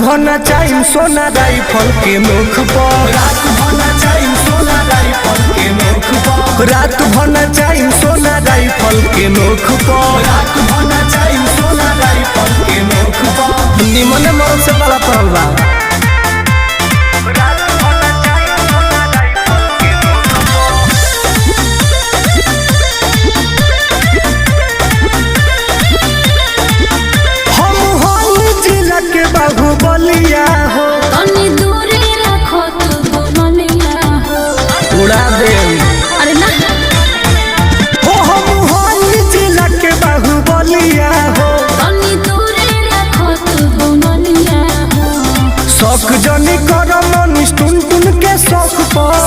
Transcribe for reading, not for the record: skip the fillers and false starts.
भना chyme सोना rifle के मुख पर, रात भना चाइम सोना राइफल के मुख पर, रात भना चाइम सोना राइफल के मुख पर, रात भना चाइम सोना राइफल के मुख पर। निमन मौत से बड़ा पड़ल बा। बाहुबलिया हो तनी दूरी रखो तू मनिया हो, उड़ा दे अरे ना हो हम होली जिला के बाहुबलिया हो, तनी दूरी रखो तू मनिया हो। शौक जनी कर मनीष टुन टुन के शौक पर,